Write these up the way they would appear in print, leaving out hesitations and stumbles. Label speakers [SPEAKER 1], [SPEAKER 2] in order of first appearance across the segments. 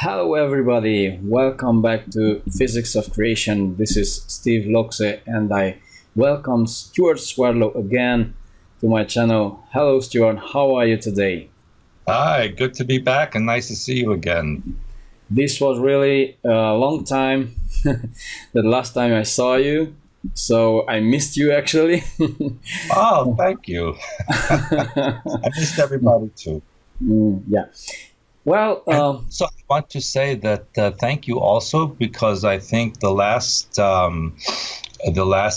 [SPEAKER 1] Hello, everybody. Welcome back to Physics of Creation. This is Steve Locse, and I welcome Stewart Swerdlow again to my channel. Hello, Stewart. How are you today?
[SPEAKER 2] Hi, good to be back and nice to see you again.
[SPEAKER 1] This was really a long time, the last time I saw you, so I missed you actually.
[SPEAKER 2] Oh, thank you. I missed everybody too.
[SPEAKER 1] Yeah. Well,
[SPEAKER 2] so I want to say that thank you also because I think the last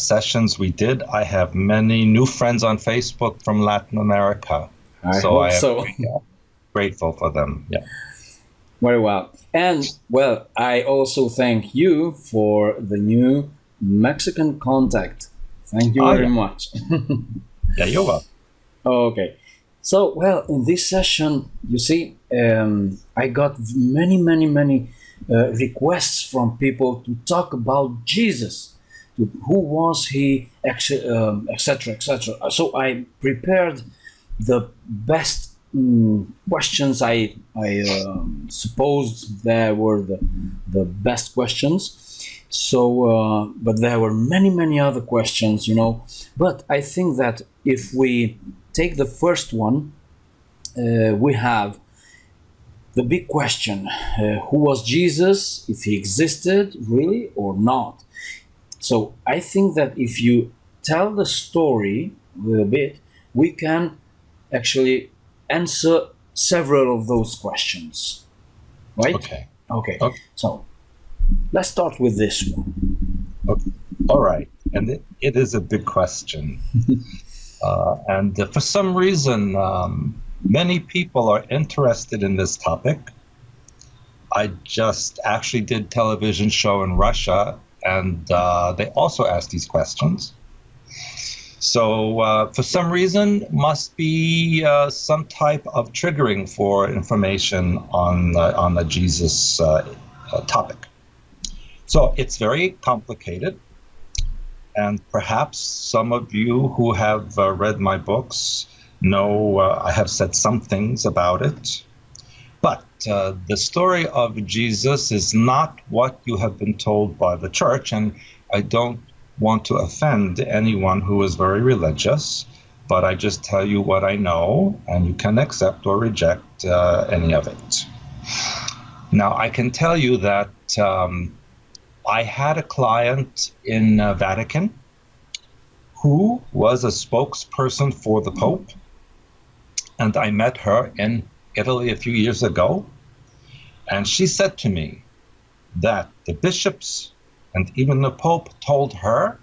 [SPEAKER 2] sessions we did, I have many new friends on Facebook from Latin America.
[SPEAKER 1] I hope
[SPEAKER 2] am
[SPEAKER 1] so.
[SPEAKER 2] Grateful for them. Yeah.
[SPEAKER 1] Very well. And well, I also thank you for the new Mexican contact. Thank you very much.
[SPEAKER 2] Yeah, you're welcome.
[SPEAKER 1] Okay. So, well, in this session, you see, I got many requests from people to talk about Jesus, who was he, etc., etc. So I prepared the best questions. I supposed there were the best questions. So, but there were many other questions, you know. But I think that if we take the first one, we have the big question, who was Jesus, if he existed really or not. So I think that if you tell the story a little bit, we can actually answer several of those questions, right? Okay. So let's start with this one.
[SPEAKER 2] Okay. All right. And it is a big question. And for some reason, many people are interested in this topic. I just actually did television show in Russia, and they also asked these questions. So for some reason, must be some type of triggering for information on the Jesus topic. So it's very complicated. And perhaps some of you who have read my books know I have said some things about it. But the story of Jesus is not what you have been told by the church. And I don't want to offend anyone who is very religious, but I just tell you what I know, and you can accept or reject any of it. Now, I can tell you that I had a client in Vatican who was a spokesperson for the Pope, and I met her in Italy a few years ago, and she said to me that the bishops and even the Pope told her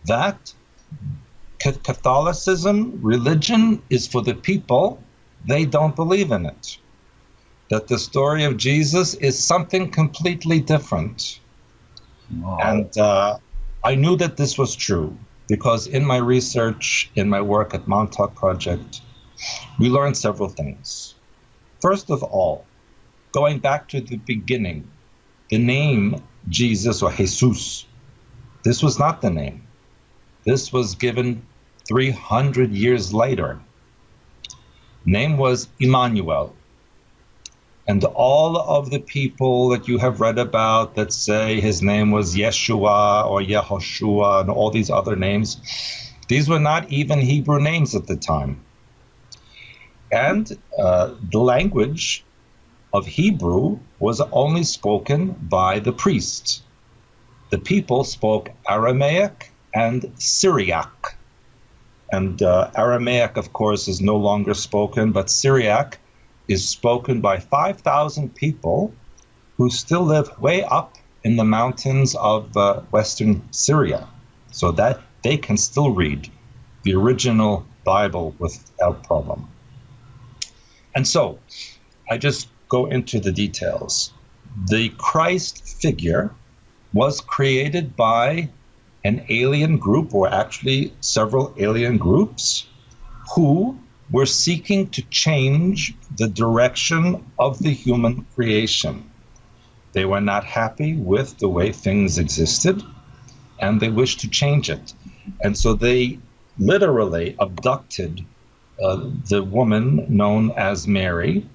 [SPEAKER 2] that Catholicism, religion, is for the people. They don't believe in it. That the story of Jesus is something completely different. Wow. And I knew that this was true because in my research, in my work at Montauk Project, we learned several things. First of all, going back to the beginning, the name Jesus or Jesus, this was not the name. This was given 300 years later. Name was Emmanuel. And all of the people that you have read about that say his name was Yeshua or Yehoshua and all these other names, these were not even Hebrew names at the time. And the language of Hebrew was only spoken by the priests. The people spoke Aramaic and Syriac. And Aramaic, of course, is no longer spoken, but Syriac is spoken by 5,000 people who still live way up in the mountains of Western Syria, so that they can still read the original Bible without problem. And so I just go into the details. The Christ figure was created by an alien group, or actually several alien groups, who were seeking to change the direction of the human creation. They were not happy with the way things existed, and they wished to change it. And so they literally abducted the woman known as Mary.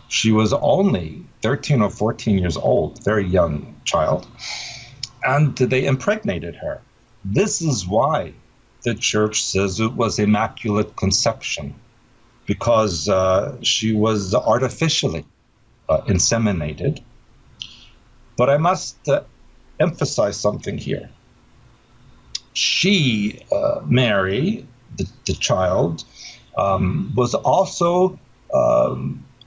[SPEAKER 2] She was only 13 or 14 years old, very young child, and they impregnated her. This is why the church says it was immaculate conception, because she was artificially inseminated. But I must emphasize something here. She, Mary, the child, was also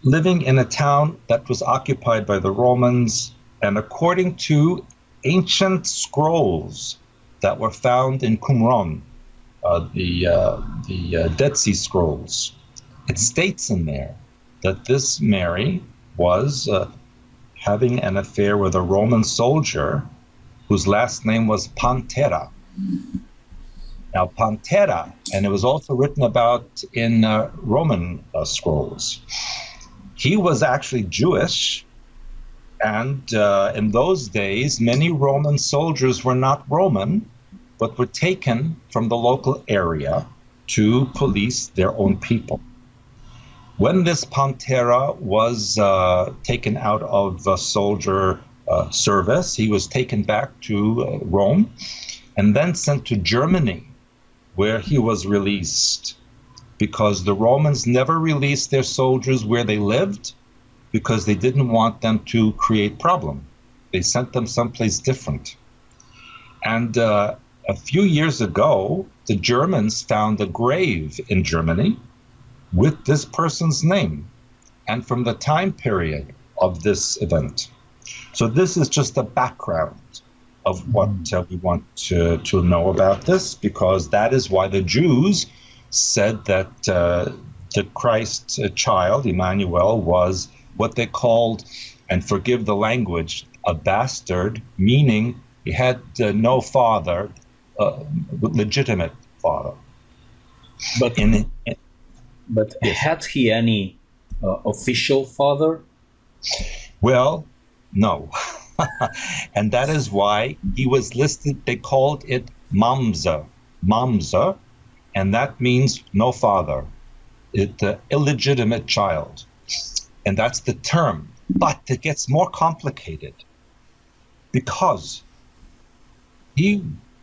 [SPEAKER 2] living in a town that was occupied by the Romans, and according to ancient scrolls that were found in Qumran, the Dead Sea Scrolls, it states in there that this Mary was having an affair with a Roman soldier whose last name was Pantera. Now, Pantera, and it was also written about in Roman scrolls, he was actually Jewish, and in those days, many Roman soldiers were not Roman, but were taken from the local area to police their own people. When this Pantera was taken out of soldier service, he was taken back to Rome and then sent to Germany, where he was released, because the Romans never released their soldiers where they lived because they didn't want them to create problem. They sent them someplace different. And a few years ago, the Germans found a grave in Germany with this person's name and from the time period of this event. So this is just a background of what we want to know about this, because that is why the Jews said that the Christ child, Emmanuel, was what they called, and forgive the language, a bastard, meaning he had no father, legitimate father.
[SPEAKER 1] But
[SPEAKER 2] yes.
[SPEAKER 1] Had he any official father?
[SPEAKER 2] Well, no. And that is why he was listed, they called it Mamza, and that means no father, illegitimate child. And that's the term. But it gets more complicated, because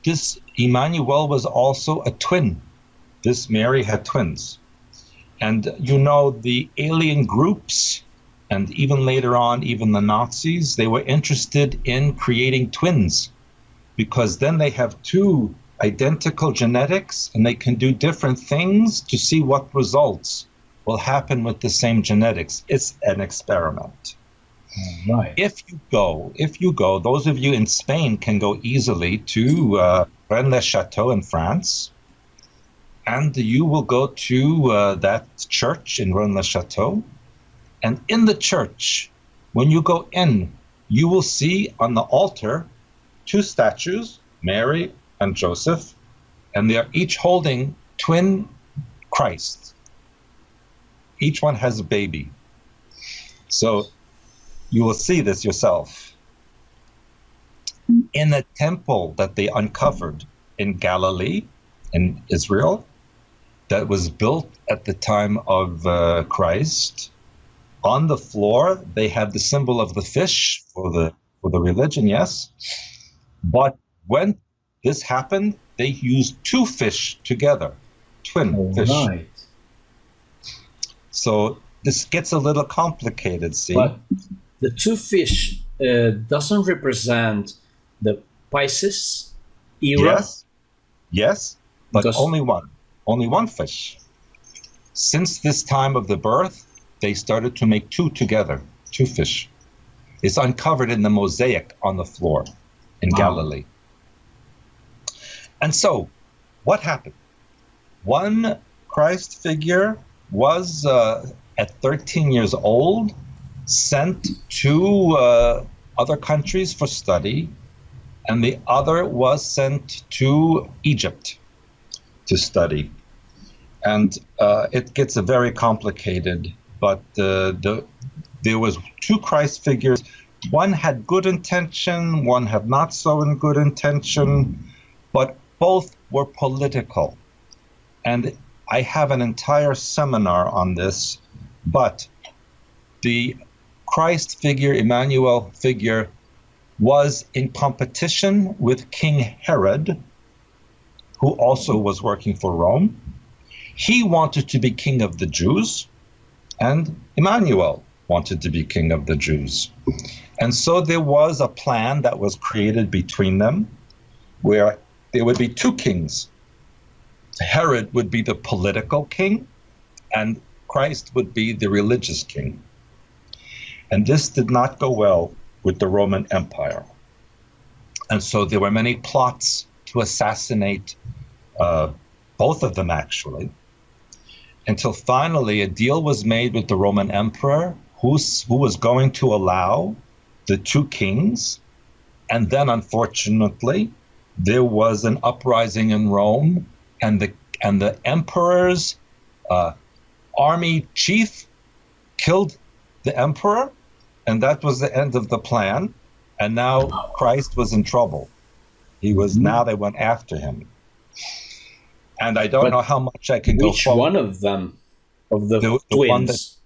[SPEAKER 2] this Emmanuel was also a twin. This Mary had twins. And the alien groups, and even later on, even the Nazis, they were interested in creating twins, because then they have two identical genetics and they can do different things to see what results will happen with the same genetics. It's an experiment.
[SPEAKER 1] Right.
[SPEAKER 2] If you go, those of you in Spain can go easily to Rennes-le-Château in France, and you will go to that church in Rennes-le-Château. And in the church, when you go in, you will see on the altar two statues, Mary and Joseph, and they are each holding twin Christ. Each one has a baby. So you will see this yourself. In a temple that they uncovered in Galilee, in Israel, that was built at the time of Christ, on the floor, they had the symbol of the fish for the religion, yes. But when this happened, they used two fish together, twin fish.
[SPEAKER 1] Right.
[SPEAKER 2] So this gets a little complicated, see?
[SPEAKER 1] But the two fish doesn't represent the Pisces era?
[SPEAKER 2] Yes, but
[SPEAKER 1] Because
[SPEAKER 2] only one fish. Since this time of the birth, they started to make two together, two fish. It's uncovered in the mosaic on the floor in Galilee. And so, what happened? One Christ figure was, at 13 years old, sent to other countries for study, and the other was sent to Egypt to study. And it gets very complicated. But there was two Christ figures. One had good intention, one had not so good intention, but both were political. And I have an entire seminar on this, but the Christ figure, Emmanuel figure, was in competition with King Herod, who also was working for Rome. He wanted to be king of the Jews, and Emmanuel wanted to be king of the Jews. And so there was a plan that was created between them where there would be two kings. Herod would be the political king, and Christ would be the religious king. And this did not go well with the Roman Empire. And so there were many plots to assassinate both of them, actually, until finally a deal was made with the Roman emperor who was going to allow the two kings. And then, unfortunately, there was an uprising in Rome, and the emperor's army chief killed the emperor, and that was the end of the plan. And now Christ was in trouble. Now they went after him. And I don't know how much I can go forward.
[SPEAKER 1] Which one of them, of the twins?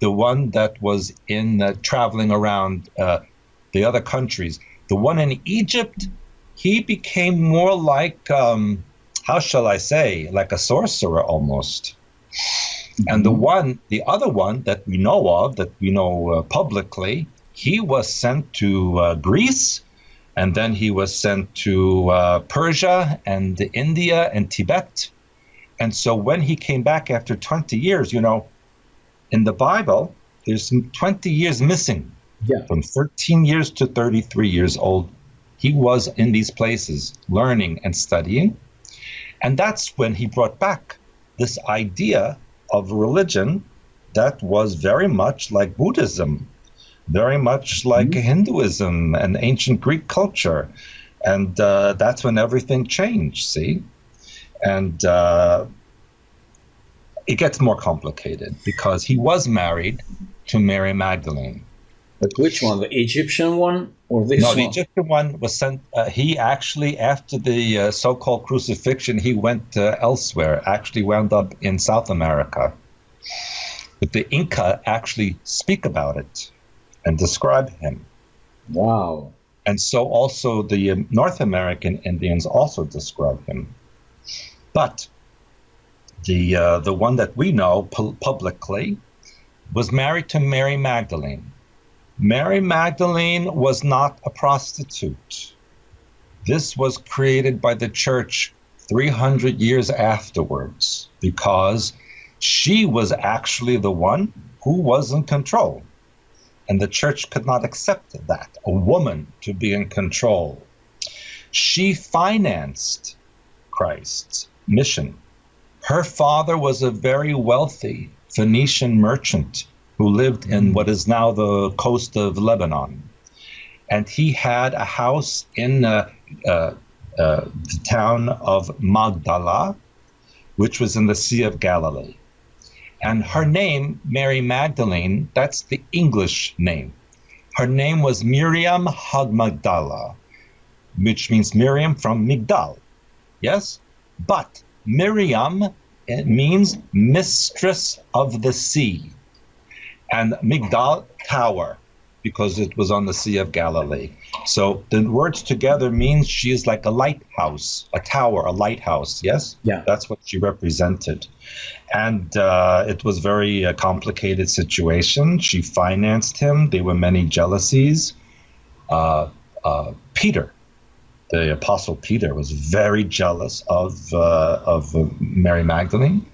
[SPEAKER 2] The one that was in traveling around the other countries. The one in Egypt, he became more like, how shall I say, like a sorcerer almost. And the other one that we know of, that we know publicly, he was sent to Greece, and then he was sent to Persia and India and Tibet. And so when he came back after 20 years, in the Bible, there's 20 years missing.
[SPEAKER 1] Yeah.
[SPEAKER 2] From 13 years to 33 years old, he was in these places learning and studying. And that's when he brought back this idea of religion that was very much like Buddhism, very much like Hinduism and ancient Greek culture. And that's when everything changed, see? And it gets more complicated because he was married to Mary Magdalene.
[SPEAKER 1] But which one, the Egyptian one or this one?
[SPEAKER 2] No, the Egyptian one was sent, he actually, after the so-called crucifixion, he went elsewhere, actually wound up in South America. But the Inca actually speak about it and describe him.
[SPEAKER 1] Wow.
[SPEAKER 2] And so also the North American Indians also describe him. But the one that we know publicly was married to Mary Magdalene. Mary Magdalene was not a prostitute. This was created by the church 300 years afterwards because she was actually the one who was in control. And the church could not accept that, a woman to be in control. She financed Christ's mission. Her father was a very wealthy Phoenician merchant who lived in what is now the coast of Lebanon. And he had a house in the town of Magdala, which was in the Sea of Galilee. And her name, Mary Magdalene, that's the English name. Her name was Miriam Hagmagdala, which means Miriam from Migdal. Yes? But Miriam, it means mistress of the sea. And Migdal, tower, because it was on the Sea of Galilee. So the words together means she is like a lighthouse, a tower, a lighthouse, yes?
[SPEAKER 1] Yeah.
[SPEAKER 2] That's what she represented. And it was very complicated situation. She financed him. There were many jealousies. Peter, the Apostle Peter, was very jealous of Mary Magdalene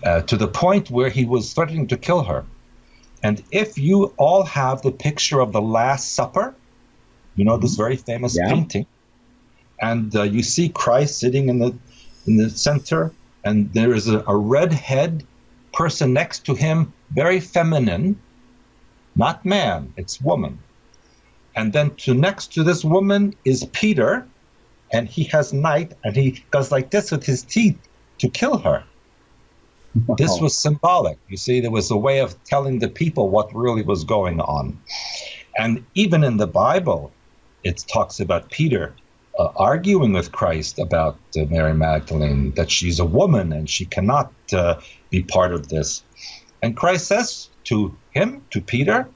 [SPEAKER 2] to the point where he was threatening to kill her. And if you all have the picture of the Last Supper, this very famous painting, and you see Christ sitting in the center, and there is a red-head person next to him, very feminine, not man, it's woman. And then next to this woman is Peter, and he has knife, and he goes like this with his teeth to kill her. Wow. This was symbolic. You see, there was a way of telling the people what really was going on. And even in the Bible, it talks about Peter arguing with Christ about Mary Magdalene, that she's a woman and she cannot be part of this. And Christ says to him, to Peter,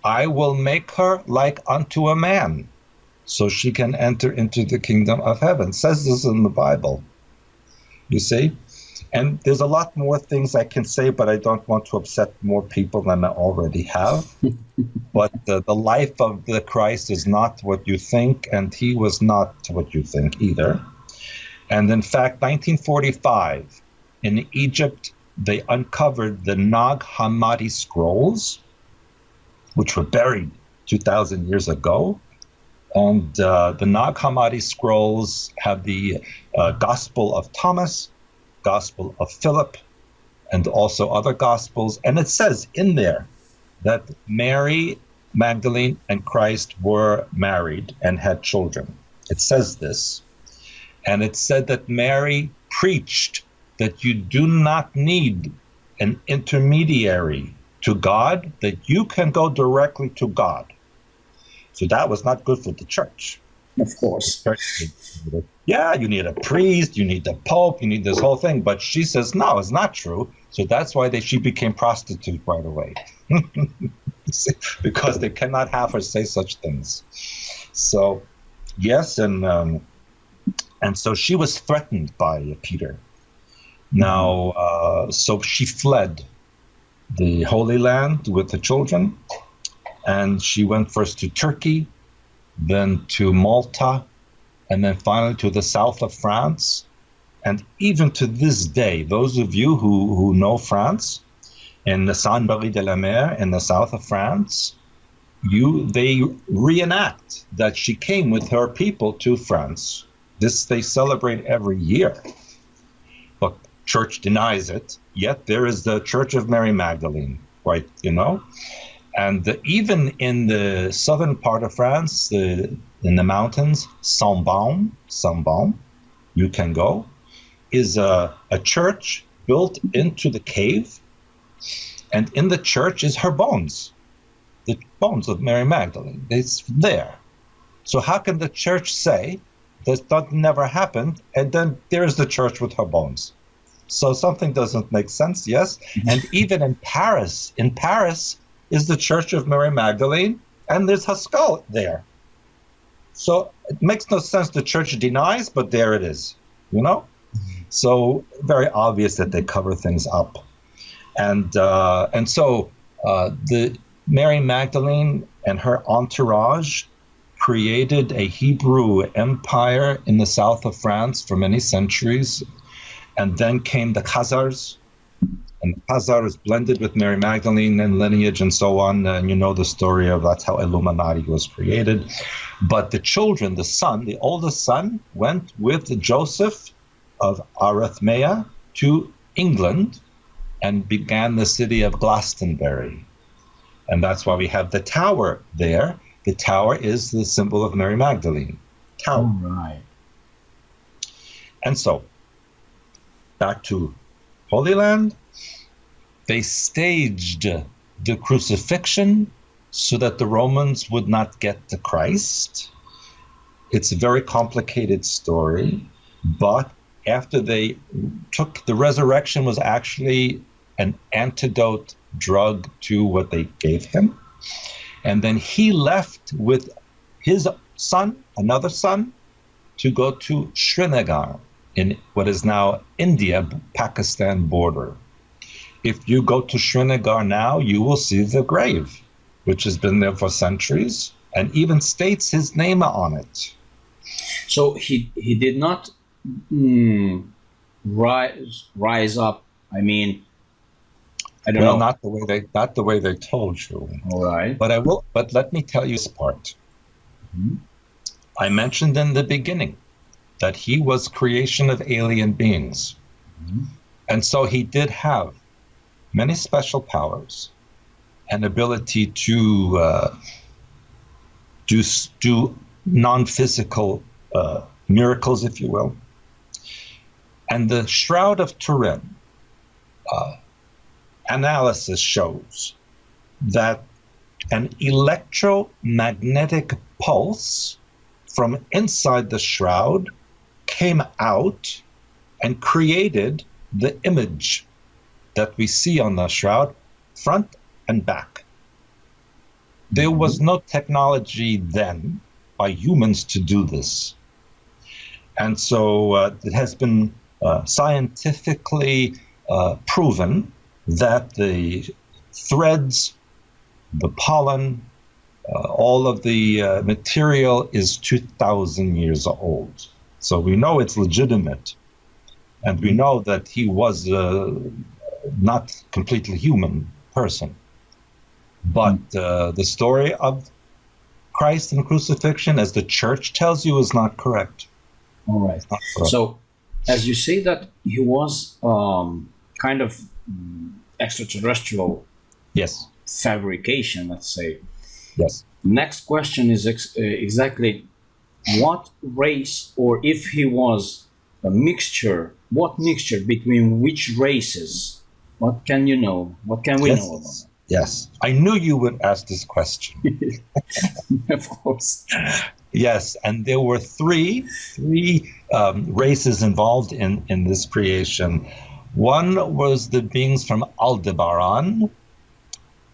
[SPEAKER 2] I will make her like unto a man, so she can enter into the kingdom of heaven. It says this in the Bible. You see? And there's a lot more things I can say, but I don't want to upset more people than I already have. But the life of the Christ is not what you think, and he was not what you think either. And in fact, 1945, in Egypt, they uncovered the Nag Hammadi scrolls, which were buried 2,000 years ago. And the Nag Hammadi scrolls have the Gospel of Thomas, Gospel of Philip, and also other Gospels. And it says in there that Mary Magdalene and Christ were married and had children. It says this. And it said that Mary preached that you do not need an intermediary to God, that you can go directly to God. So that was not good for the church.
[SPEAKER 1] Of course.
[SPEAKER 2] Yeah, you need a priest, you need the Pope, you need this whole thing. But she says, no, it's not true. So that's why she became prostitute right away. Because they cannot have her say such things. So, yes, and so she was threatened by Peter. Now, so she fled the Holy Land with the children, and she went first to Turkey, then to Malta, and then finally to the south of France. And even to this day, those of you who know France, in the Saint-Barry-de-la-Mer, in the south of France, they reenact that she came with her people to France. This they celebrate every year. But church denies it, yet there is the Church of Mary Magdalene, right, you know? And even in the southern part of France, in the mountains, Saint-Baume, you can go, is a church built into the cave, and in the church is her bones, the bones of Mary Magdalene. It's there. So how can the church say that never happened, and then there's the church with her bones? So something doesn't make sense, yes? And even in Paris is the Church of Mary Magdalene, and there's her skull there. So it makes no sense. The church denies, but there it is, you know? So very obvious that they cover things up. And so the Mary Magdalene and her entourage created a Hebrew empire in the south of France for many centuries. And then came the Khazars, and the Khazars blended with Mary Magdalene and lineage and so on. And you know the story of that's how Illuminati was created. But the children, the oldest son, went with Joseph of Arimathea to England and began the city of Glastonbury. And that's why we have the tower there. The tower is the symbol of Mary Magdalene. Tower.
[SPEAKER 1] All right.
[SPEAKER 2] And so, back to Holy Land, they staged the crucifixion so that the Romans would not get to Christ. It's a very complicated story, but after they took the resurrection was actually an antidote drug to what they gave him. And then he left with his son, another son, to go to Srinagar in what is now India, Pakistan border. If you go to Srinagar now, you will see the grave, which has been there for centuries and even states his name on it.
[SPEAKER 1] So he did not rise up. I mean, I don't know.
[SPEAKER 2] Not the way they told you.
[SPEAKER 1] All right.
[SPEAKER 2] But let me tell you this part. Mm-hmm. I mentioned in the beginning that he was creation of alien beings. Mm-hmm. And so he did have many special powers and ability to do non-physical miracles, if you will. And the Shroud of Turin analysis shows that an electromagnetic pulse from inside the shroud came out and created the image that we see on the shroud, front and back. There was no technology then by humans to do this. And so it has been scientifically proven that the threads, the pollen, all of the material is 2,000 years old. So we know it's legitimate. And we know that he was not completely human person. But the story of Christ and crucifixion, as the church tells you, is not correct.
[SPEAKER 1] All right. So, as you say that he was kind of extraterrestrial
[SPEAKER 2] Yes.
[SPEAKER 1] fabrication, let's say.
[SPEAKER 2] Yes.
[SPEAKER 1] Next question is exactly what race, or if he was a mixture, what mixture between which races? What can you know? What can we know about that?
[SPEAKER 2] Yes. I knew you would ask this question.
[SPEAKER 1] Of course.
[SPEAKER 2] Yes, and there were three races involved in this creation. One was the beings from Aldebaran.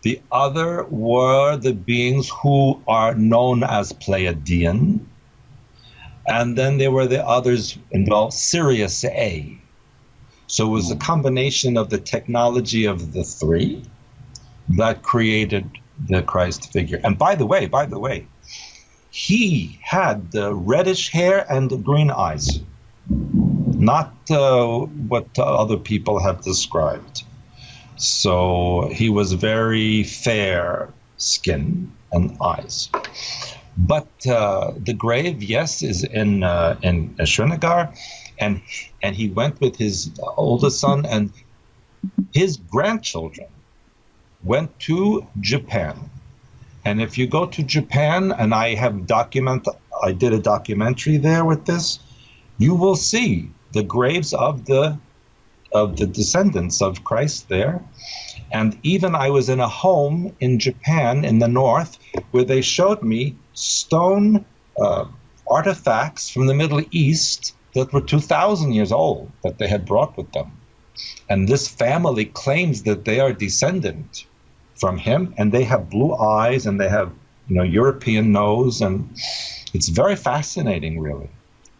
[SPEAKER 2] The other were the beings who are known as Playadian. And then there were the others involved, Sirius A. So it was a combination of the technology of the three that created the Christ figure. And by the way, he had reddish hair and green eyes, not what other people have described. So he was very fair skin and eyes. But the grave, yes, is in Srinagar, and he went with his oldest son, and his grandchildren went to Japan. And if you go to Japan, and I did a documentary there with this, you will see the graves of the descendants of Christ there. And even I was in a home in Japan in the north where they showed me stone artifacts from the Middle East that were 2,000 years old that they had brought with them. And this family claims that they are descendant from him, and they have blue eyes and they have, European nose, and it's very fascinating, really,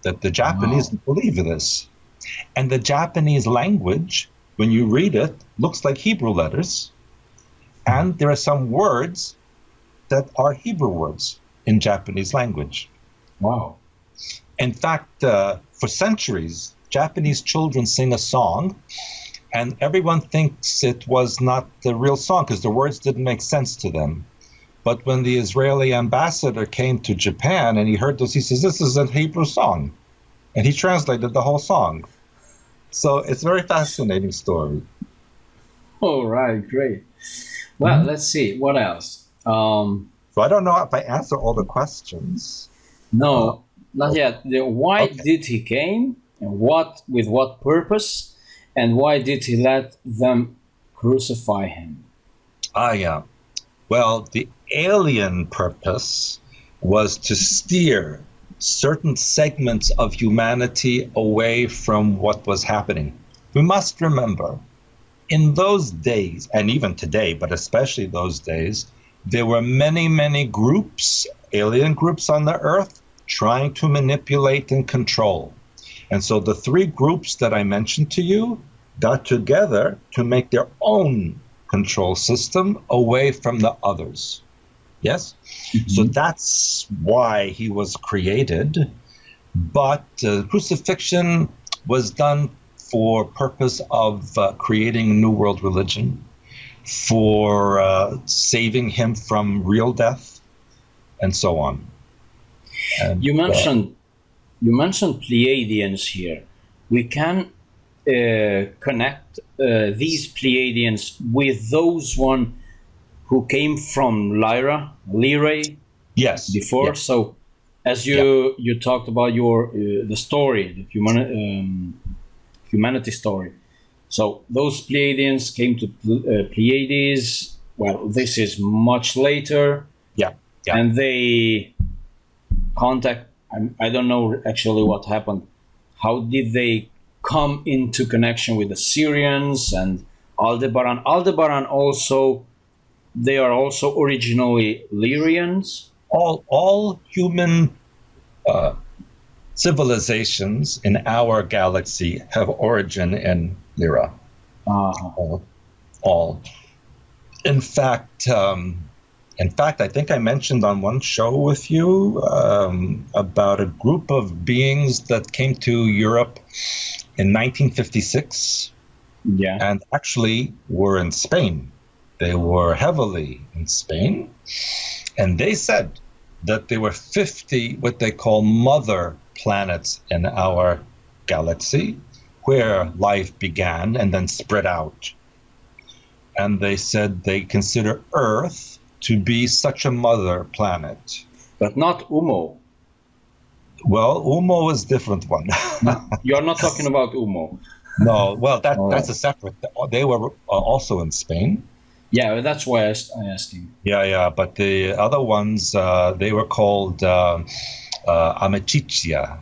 [SPEAKER 2] that the Japanese believe this. And the Japanese language, when you read it, looks like Hebrew letters, and there are some words that are Hebrew words in Japanese language.
[SPEAKER 1] Wow.
[SPEAKER 2] In fact, for centuries, Japanese children sing a song, and everyone thinks it was not the real song because the words didn't make sense to them. But when the Israeli ambassador came to Japan and he heard this, he says, "This is a Hebrew song." And he translated the whole song. So it's a very fascinating story.
[SPEAKER 1] All right, great. Well, let's see. What else?
[SPEAKER 2] So I don't know if I answer all the questions.
[SPEAKER 1] No, not yet. Why did he came, and with what purpose? And why did he let them crucify him?
[SPEAKER 2] Yeah. Well, the alien purpose was to steer certain segments of humanity away from what was happening. We must remember, in those days, and even today, but especially those days, there were many, many groups, alien groups on the earth, trying to manipulate and control. And so the three groups that I mentioned to you got together to make their own control system away from the others. Yes? Mm-hmm. So that's why he was created. But crucifixion was done for purpose of creating a new world religion, for saving him from real death, and so on. And,
[SPEAKER 1] you mentioned Pleiadians here. We can connect these Pleiadians with those one who came from Lyra
[SPEAKER 2] yes,
[SPEAKER 1] before.
[SPEAKER 2] Yes.
[SPEAKER 1] So as you talked about the story, the humanity story. So those Pleiadians came to Pleiades. Well, this is much later.
[SPEAKER 2] Yeah.
[SPEAKER 1] And they contact. I don't know actually what happened. How did they come into connection with the Syrians and Aldebaran? Aldebaran also they are also originally Lyrians?
[SPEAKER 2] All human civilizations in our galaxy have origin in Lyra. All. In fact, I think I mentioned on one show with you about a group of beings that came to Europe in 1956, and actually were in Spain. They were heavily in Spain, and they said that there were 50 what they call mother planets in our galaxy, where life began and then spread out. And they said they consider Earth to be such a mother planet.
[SPEAKER 1] But not Umo.
[SPEAKER 2] Well, Umo is a different one.
[SPEAKER 1] You're not talking about Umo.
[SPEAKER 2] No, well, that's a separate. They were also in Spain.
[SPEAKER 1] Yeah, that's why I asked you.
[SPEAKER 2] Yeah, but the other ones, they were called Amicizia.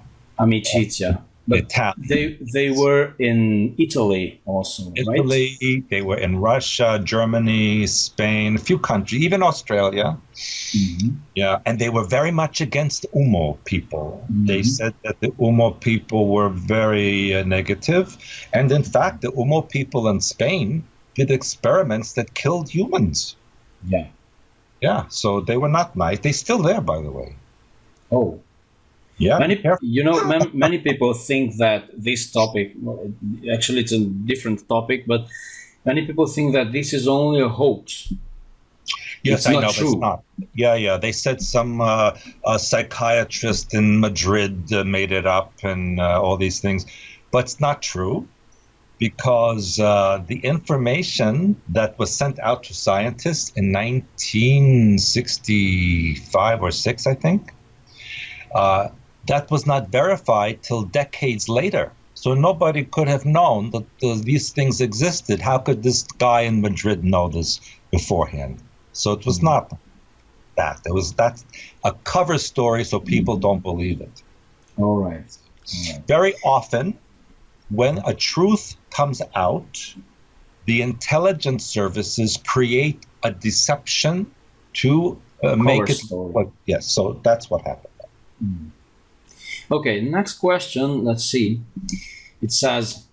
[SPEAKER 1] But they were in Italy also,
[SPEAKER 2] Italy,
[SPEAKER 1] right?
[SPEAKER 2] They were in Russia, Germany, Spain, a few countries, even Australia.
[SPEAKER 1] Mm-hmm.
[SPEAKER 2] Yeah, and they were very much against Umo people. Mm-hmm. They said that the Umo people were very negative. And in fact, the Umo people in Spain did experiments that killed humans.
[SPEAKER 1] Yeah.
[SPEAKER 2] Yeah, so they were not nice. They're still there, by the way.
[SPEAKER 1] Oh.
[SPEAKER 2] Yeah.
[SPEAKER 1] Many people think that this topic, actually it's a different topic, but many people think that this is only a hoax.
[SPEAKER 2] Yes,
[SPEAKER 1] it's
[SPEAKER 2] I
[SPEAKER 1] not
[SPEAKER 2] know,
[SPEAKER 1] true.
[SPEAKER 2] But it's not. Yeah. They said some psychiatrist in Madrid made it up and all these things, but it's not true, because the information that was sent out to scientists in 1965 or 6, I think, that was not verified till decades later. So nobody could have known that these things existed. How could this guy in Madrid know this beforehand? So it was not that. That's a cover story so people don't believe it.
[SPEAKER 1] All right.
[SPEAKER 2] Very often, when a truth comes out, the intelligence services create a deception to make it. Yes, so that's what happened.
[SPEAKER 1] Mm. Okay, next question, let's see. It says,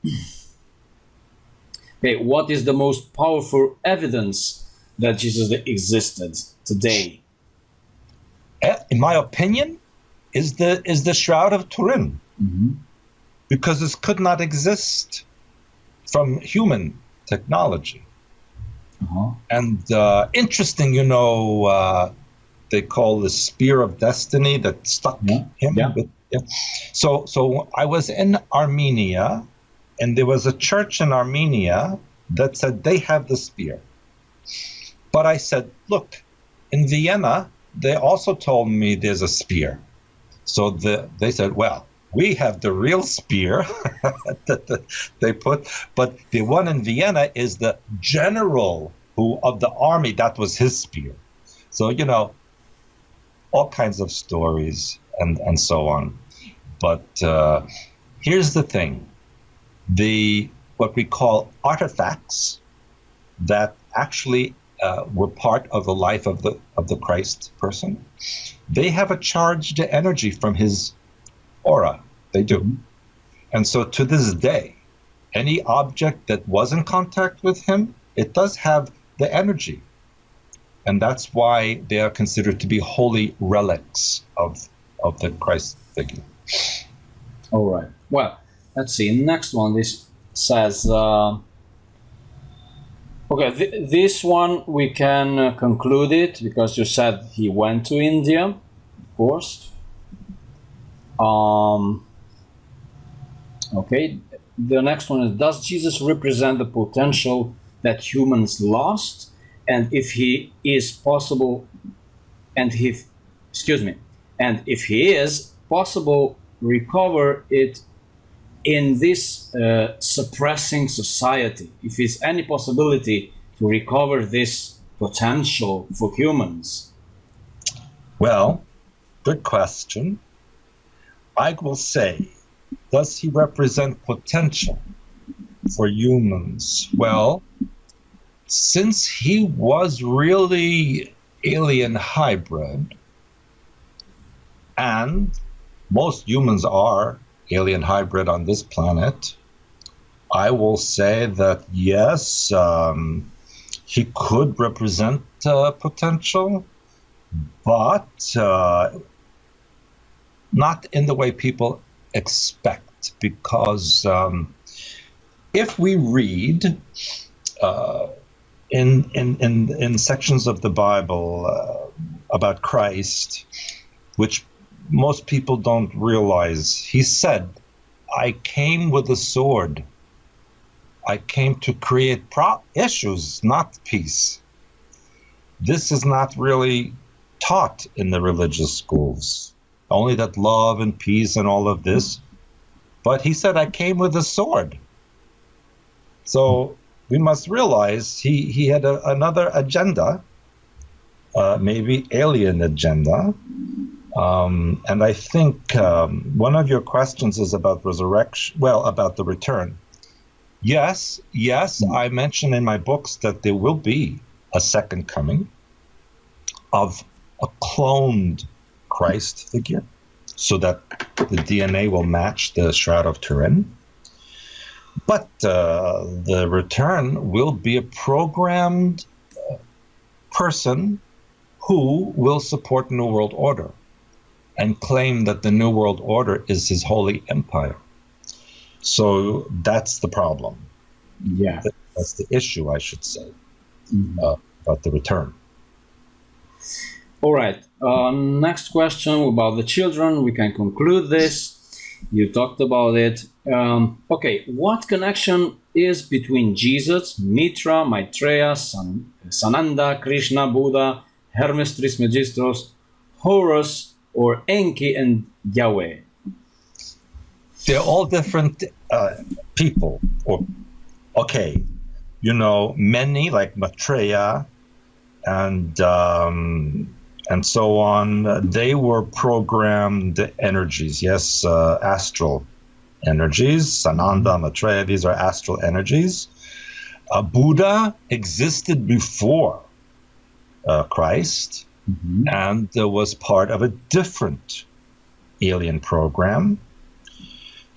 [SPEAKER 1] okay, what is the most powerful evidence that Jesus existed today?
[SPEAKER 2] In my opinion, is the Shroud of Turin.
[SPEAKER 1] Mm-hmm.
[SPEAKER 2] Because this could not exist from human technology.
[SPEAKER 1] Uh-huh.
[SPEAKER 2] And interesting, they call the spear of destiny that stuck him.
[SPEAKER 1] Yeah.
[SPEAKER 2] So I was in Armenia, and there was a church in Armenia that said they have the spear. But I said, look, in Vienna, they also told me there's a spear. So they said, well, we have the real spear that they put, but the one in Vienna is the general of the army, that was his spear. So, all kinds of stories and so on. But here's the thing. What we call artifacts that actually were part of the life of the Christ person, they have a charged energy from his aura. They do. Mm-hmm. And so to this day, any object that was in contact with him, it does have the energy. And that's why they are considered to be holy relics of the Christ figure.
[SPEAKER 1] All right. Well, let's see. Next one, this says, this one we can conclude it because you said he went to India, of course. Okay, the next one is, does Jesus represent the potential that humans lost? And if he is possible, and if he is possible, recover it in this suppressing society? If there's any possibility to recover this potential for humans?
[SPEAKER 2] Well, good question. I will say, does he represent potential for humans? Well, since he was really alien hybrid, and most humans are alien hybrid on this planet, I will say that yes, he could represent potential, but not in the way people expect, because if we read in sections of the Bible about Christ, which most people don't realize, he said, I came with a sword. I came to create issues, not peace. This is not really taught in the religious schools, only that love and peace and all of this. But he said, I came with a sword. So we must realize he had another agenda, maybe alien agenda. And I think one of your questions is about resurrection, well, about the return. Yes, I mentioned in my books that there will be a second coming of a cloned Christ figure, so that the DNA will match the Shroud of Turin. But the return will be a programmed person who will support New World Order and claim that the New World Order is his holy empire. So that's the problem.
[SPEAKER 1] Yeah.
[SPEAKER 2] That's the issue, I should say, about the return.
[SPEAKER 1] All right. Next question about the children. We can conclude this. You talked about it. Okay. What connection is between Jesus, Mitra, Maitreya, Sananda, Krishna, Buddha, Hermes Trismegistos, Horus, or Enki, and Yahweh?
[SPEAKER 2] They're all different people. Okay, many like Maitreya and so on. They were programmed energies. Yes, astral energies. Sananda, Maitreya. These are astral energies. Buddha existed before Christ, and was part of a different alien program.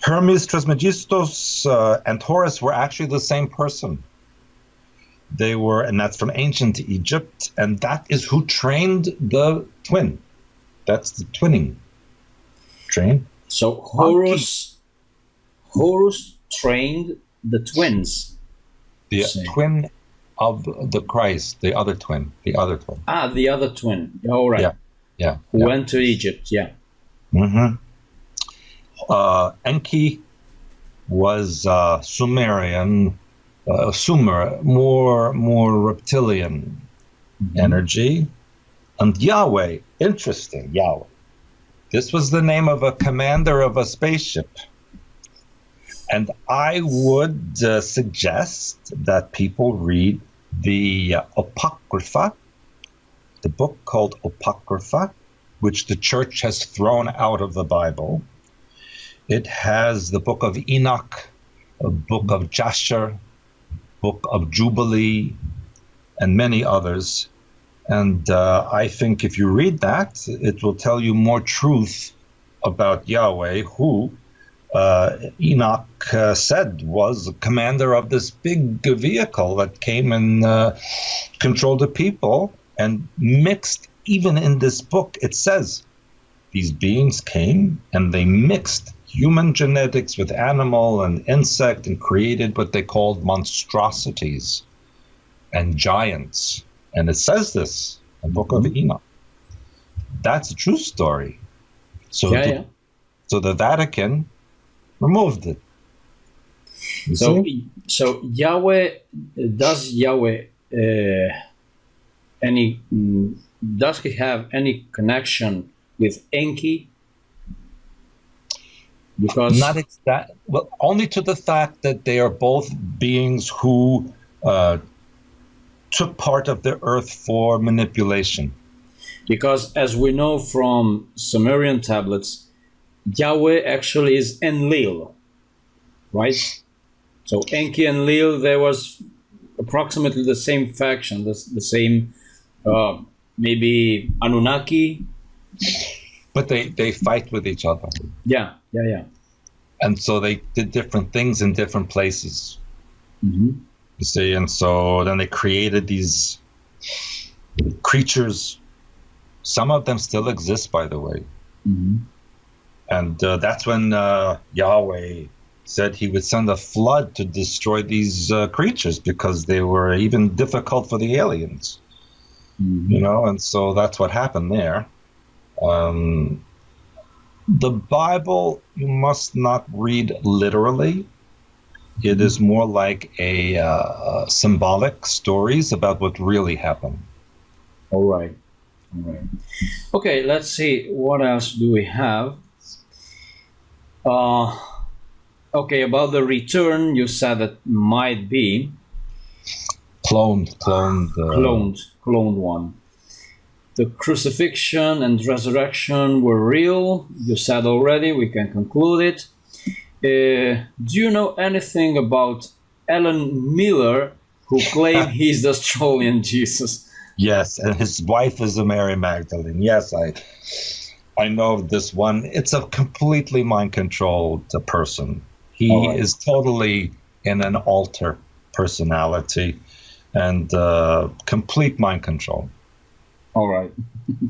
[SPEAKER 2] Hermes Trismegistos and Horus were actually the same person. They were, and that's from ancient Egypt, and that is who trained the twin. That's the twinning train.
[SPEAKER 1] So Horus trained the twins.
[SPEAKER 2] The twin of the Christ, the other twin.
[SPEAKER 1] Ah, the other twin. All right.
[SPEAKER 2] Yeah.
[SPEAKER 1] Who went to Egypt? Yeah.
[SPEAKER 2] Enki was Sumerian, Sumer, more reptilian energy. And Yahweh, interesting, Yahweh. This was the name of a commander of a spaceship. And I would suggest that people read the Apocrypha, the book called Apocrypha, which the church has thrown out of the Bible. It has the book of Enoch, a book of Jasher, book of Jubilee, and many others. And I think if you read that, it will tell you more truth about Yahweh, who Enoch said was the commander of this big vehicle that came and controlled the people and mixed. Even in this book, it says these beings came and they mixed human genetics with animal and insect and created what they called monstrosities and giants. And it says this in the book of Enoch. That's a true story. So the Vatican removed it.
[SPEAKER 1] So Yahweh, does Yahweh does he have any connection with Enki? Because
[SPEAKER 2] only to the fact that they are both beings who took part of the earth for manipulation.
[SPEAKER 1] Because as we know from Sumerian tablets, Yahweh actually is Enlil, right? So Enki and Enlil, there was a approximately the same faction, the same, maybe Anunnaki.
[SPEAKER 2] But they fight with each other.
[SPEAKER 1] Yeah.
[SPEAKER 2] And so they did different things in different places.
[SPEAKER 1] Mm-hmm.
[SPEAKER 2] You see, and so then they created these creatures. Some of them still exist, by the way.
[SPEAKER 1] Mm-hmm.
[SPEAKER 2] And that's when Yahweh said he would send a flood to destroy these creatures because they were even difficult for the aliens. Mm-hmm. You know, and so that's what happened there. The Bible, you must not read literally. It is more like a symbolic stories about what really happened.
[SPEAKER 1] All right. Okay, let's see. What else do we have? Okay, about the return, you said that might be
[SPEAKER 2] cloned
[SPEAKER 1] one. The crucifixion and resurrection were real. You said already. We can conclude it. Do you know anything about Alan Miller, who claimed he's the Australian Jesus?
[SPEAKER 2] Yes, and his wife is a Mary Magdalene. Yes, I know of this one. It's a completely mind-controlled person. He is totally in an alter personality and complete mind control.
[SPEAKER 1] All right,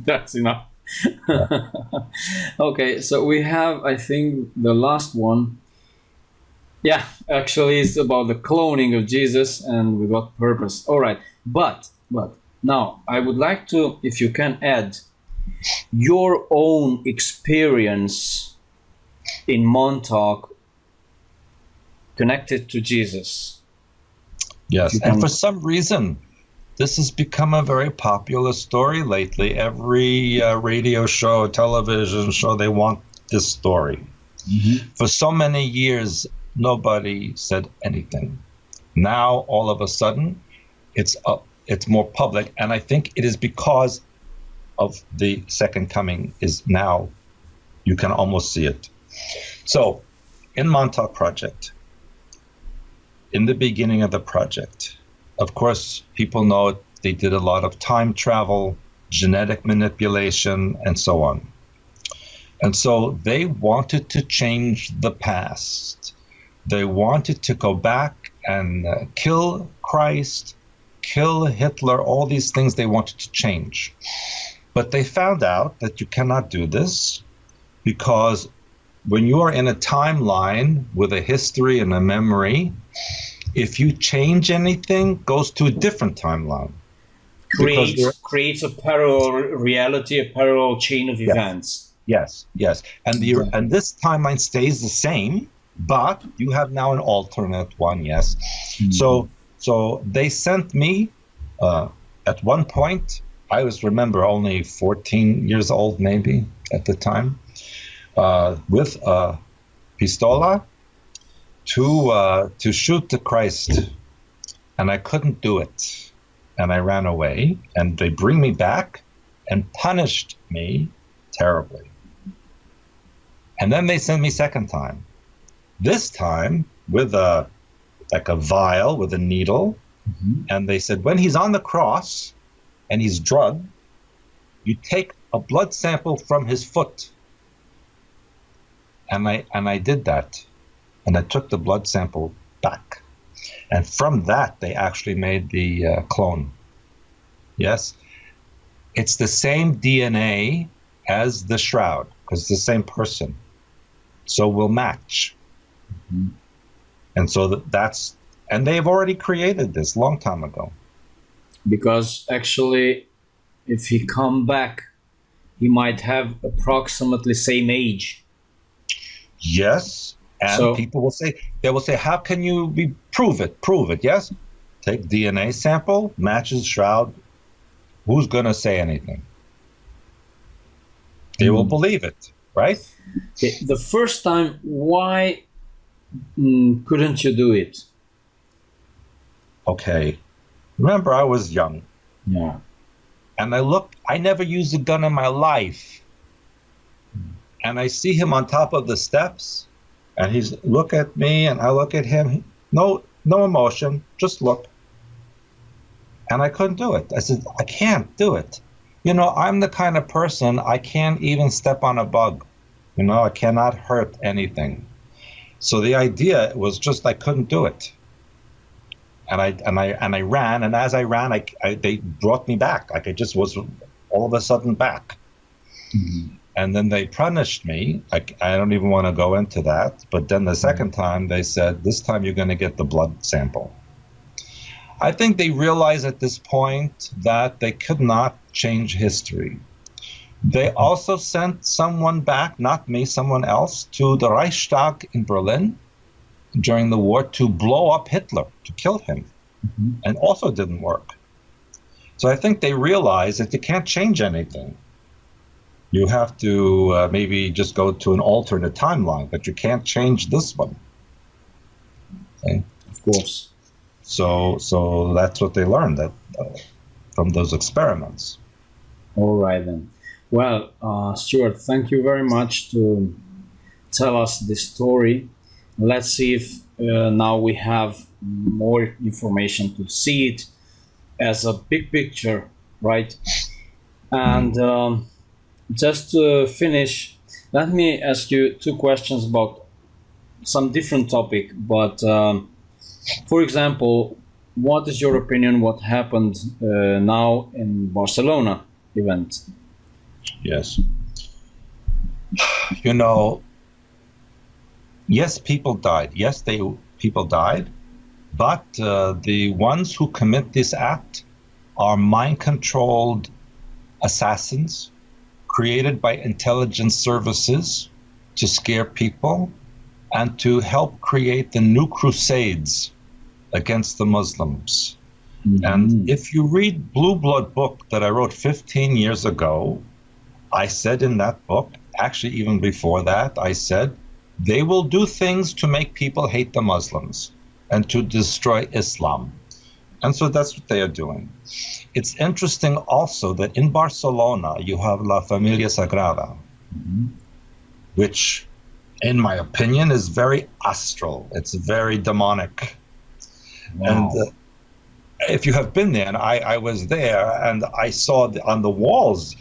[SPEAKER 1] that's enough. Okay, so we have, I think, the last one. Yeah, actually, it's about the cloning of Jesus, and we got purpose. All right, but now I would like to, if you can, add your own experience in Montauk connected to Jesus.
[SPEAKER 2] Yes, and for some reason, this has become a very popular story lately. Every radio show, television show, they want this story. Mm-hmm. For so many years, nobody said anything. Now, all of a sudden, it's more public, and I think it is because of the second coming is now you can almost see it. So, in Montauk Project, in the beginning of the project, of course, people know they did a lot of time travel, genetic manipulation, and so on. And so they wanted to change the past. They wanted to go back and kill Christ, kill Hitler, all these things they wanted to change. But they found out that you cannot do this because when you are in a timeline with a history and a memory, if you change anything, goes to a different timeline.
[SPEAKER 1] Creates a parallel reality, a parallel chain of events.
[SPEAKER 2] Yes. And this timeline stays the same, but you have now an alternate one, yes. Mm-hmm. So they sent me, at one point, I remember only 14 years old maybe at the time, with a pistola to shoot the Christ, and I couldn't do it, and I ran away, and they bring me back and punished me terribly. And then they sent me second time, this time with a vial with a needle, mm-hmm. and they said when he's on the cross and he's drugged, you take a blood sample from his foot, and I did that. And I took the blood sample back. And from that, they actually made the clone. Yes. It's the same DNA as the shroud, because it's the same person. So we'll match. Mm-hmm. And so and they've already created this long time ago.
[SPEAKER 1] Because actually, if he come back, he might have approximately same age.
[SPEAKER 2] Yes. And people will say, how can you prove it? Prove it, yes? Take DNA sample, matches shroud. Who's going to say anything? They will believe it, right?
[SPEAKER 1] Okay. The first time, why couldn't you do it?
[SPEAKER 2] Okay. Remember, I was young.
[SPEAKER 1] Yeah.
[SPEAKER 2] And I never used a gun in my life. And I see him on top of the steps. And he's look at me, and I look at him. No emotion, just look. And I couldn't do it. I said, I can't do it. You know, I'm the kind of person, I can't even step on a bug. You know, I cannot hurt anything. So the idea was just I couldn't do it. And I ran, and as I ran, they brought me back. Like I just was all of a sudden back. Mm-hmm. And then they punished me. I don't even want to go into that. But then the second time, they said, this time you're going to get the blood sample. I think they realized at this point that they could not change history. They also sent someone back, not me, someone else, to the Reichstag in Berlin during the war to blow up Hitler, to kill him. Mm-hmm. And also didn't work. So I think they realized that you can't change anything. You have to maybe just go to an alternate timeline, but you can't change this one. Okay?
[SPEAKER 1] Of course.
[SPEAKER 2] So that's what they learned from those experiments.
[SPEAKER 1] All right then. Well, Stewart, thank you very much to tell us this story. Let's see if now we have more information to see it as a big picture, right? And just to finish, let me ask you two questions about some different topic. But for example, what is your opinion what happened now in Barcelona event?
[SPEAKER 2] Yes. You know, yes, people died. Yes, people died. But the ones who commit this act are mind-controlled assassins created by intelligence services to scare people and to help create the new crusades against the Muslims. Mm-hmm. And if you read Blue Blood book that I wrote 15 years ago, I said in that book, actually even before that, I said, they will do things to make people hate the Muslims and to destroy Islam. And so that's what they are doing. It's interesting also that in Barcelona, you have La Familia Sagrada, mm-hmm. which, in my opinion, is very astral. It's very demonic. Wow. And if you have been there, and I was there, and I saw on the walls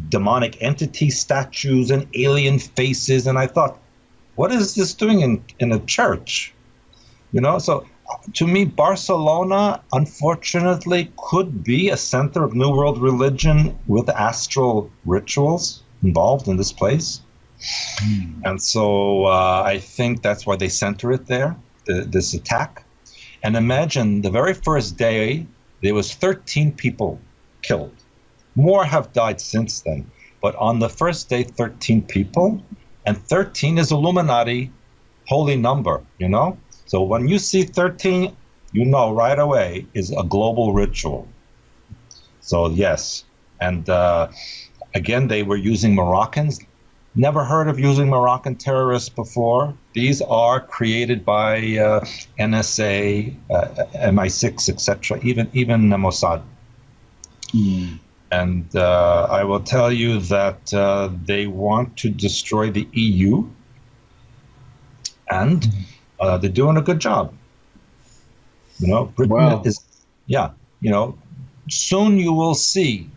[SPEAKER 2] demonic entity statues and alien faces, and I thought, what is this doing in a church? You know, so to me, Barcelona, unfortunately, could be a center of New World religion with astral rituals involved in this place. And so I think that's why they center it there, this attack. And imagine the very first day, there was 13 people killed. More have died since then. But on the first day, 13 people. And 13 is Illuminati holy number, you know? So when you see 13, you know right away is a global ritual. So yes. And again, they were using Moroccans. Never heard of using Moroccan terrorists before. These are created by NSA, MI6, etc., even Mossad. And I will tell you that they want to destroy the EU, and they're doing a good job. You know, Britain is, you know, soon you will see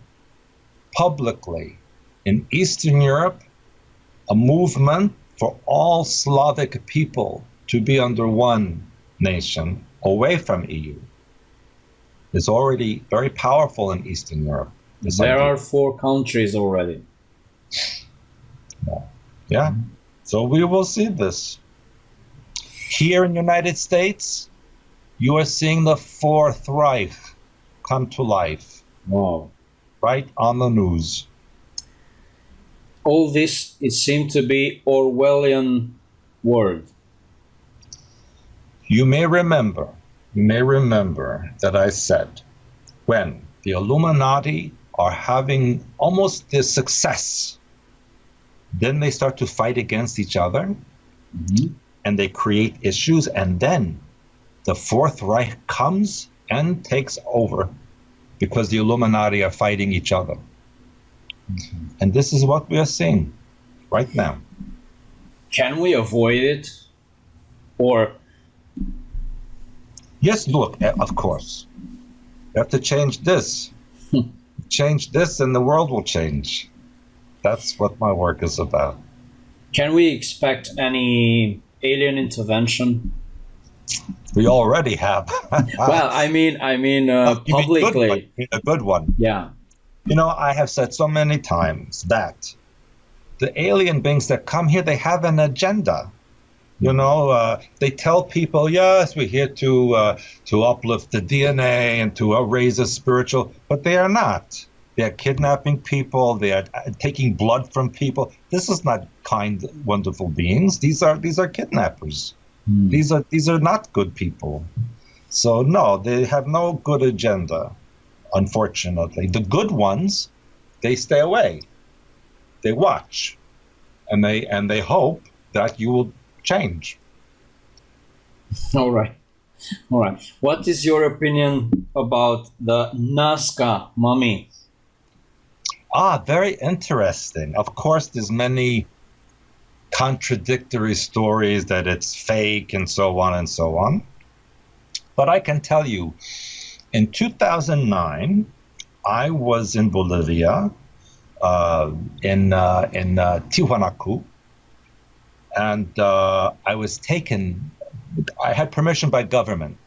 [SPEAKER 2] publicly in Eastern Europe a movement for all Slavic people to be under one nation away from EU. It's already very powerful in Eastern Europe.
[SPEAKER 1] There are 4 countries already.
[SPEAKER 2] Yeah. So we will see this. Here in the United States, you are seeing the Fourth Reich come to life.
[SPEAKER 1] Wow.
[SPEAKER 2] Right on the news.
[SPEAKER 1] All this, it seemed to be Orwellian word.
[SPEAKER 2] You may remember that I said, when the Illuminati are having almost the success, then they start to fight against each other, mm-hmm. and they create issues, and then the Fourth Reich comes and takes over because the Illuminati are fighting each other. Mm-hmm. And this is what we are seeing right now.
[SPEAKER 1] Can we avoid it? Or?
[SPEAKER 2] Yes, look, of course. You have to change this. Change this and the world will change. That's what my work is about.
[SPEAKER 1] Can we expect any alien intervention?
[SPEAKER 2] We already have.
[SPEAKER 1] Well, I mean, publicly.
[SPEAKER 2] A good one.
[SPEAKER 1] Yeah.
[SPEAKER 2] You know, I have said so many times that the alien beings that come here, they have an agenda. You know, they tell people, yes, we're here to uplift the DNA and to raise a spiritual, but they are not. They are kidnapping people. They are taking blood from people. This is not kind, wonderful beings. These are kidnappers. These are not good people. So no, they have no good agenda. Unfortunately, the good ones, they stay away. They watch, and they hope that you will change.
[SPEAKER 1] All right. What is your opinion about the Nazca mummy?
[SPEAKER 2] Very interesting. Of course, there's many contradictory stories that it's fake and so on and so on. But I can tell you, in 2009, I was in Bolivia, in Tiwanaku, and I was taken. I had permission by government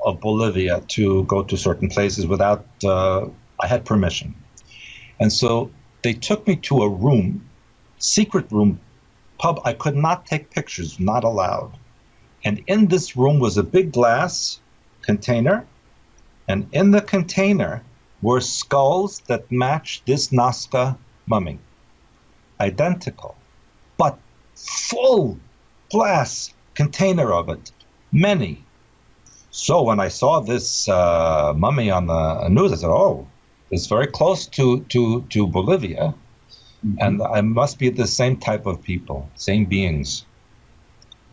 [SPEAKER 2] of Bolivia to go to certain places without. I had permission, and so they took me to a room, secret room, pub. I could not take pictures, not allowed. And in this room was a big glass container, and in the container were skulls that matched this Nazca mummy, identical, but full glass container of it, many. So when I saw this mummy on the news, I said, "Oh, it's very close to Bolivia, and I must be the same type of people, same beings."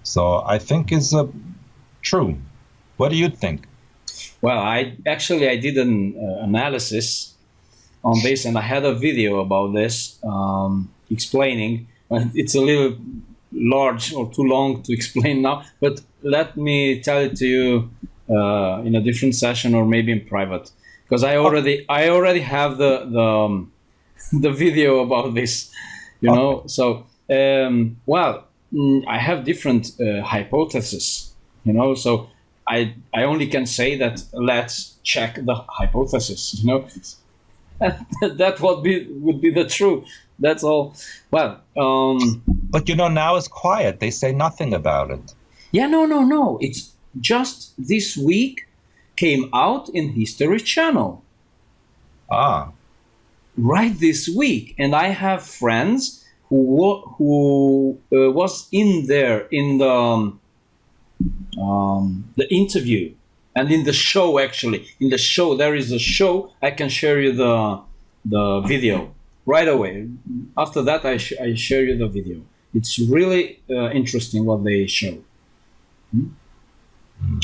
[SPEAKER 2] So I think is true. What do you think?
[SPEAKER 1] Well, I did an analysis on this, and I had a video about this explaining. It's a little large or too long to explain now, but let me tell it to you in a different session or maybe in private, because I already have the video about this, you know. So I have different hypotheses, you know. So I only can say that let's check the hypothesis, you know. That would be the truth. That's all. Well,
[SPEAKER 2] but you know, now it's quiet. They say nothing about it.
[SPEAKER 1] Yeah, no. It's just this week came out in History Channel. Right this week, and I have friends who was in there in the interview and in the show. Actually, in the show there is a show. I can share you the video right away. After that, I share you the video. It's really interesting what they show.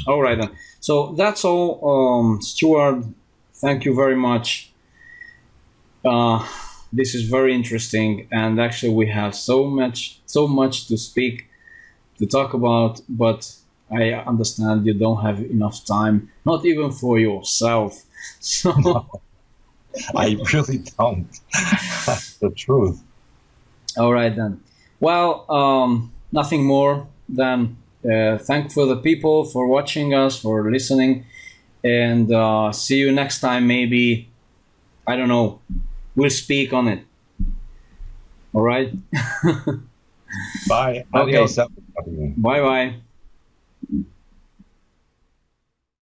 [SPEAKER 1] All right then. So that's all, Stewart. Thank you very much. This is very interesting, and actually we have so much to speak, to talk about, but I understand you don't have enough time, not even for yourself. So
[SPEAKER 2] no, I really don't. That's the truth.
[SPEAKER 1] All right then. Well, nothing more than thank for the people for watching us, for listening, and see you next time. Maybe, I don't know, we'll speak on it. All right.
[SPEAKER 2] Bye.
[SPEAKER 1] Okay.
[SPEAKER 2] Adios.
[SPEAKER 1] Bye.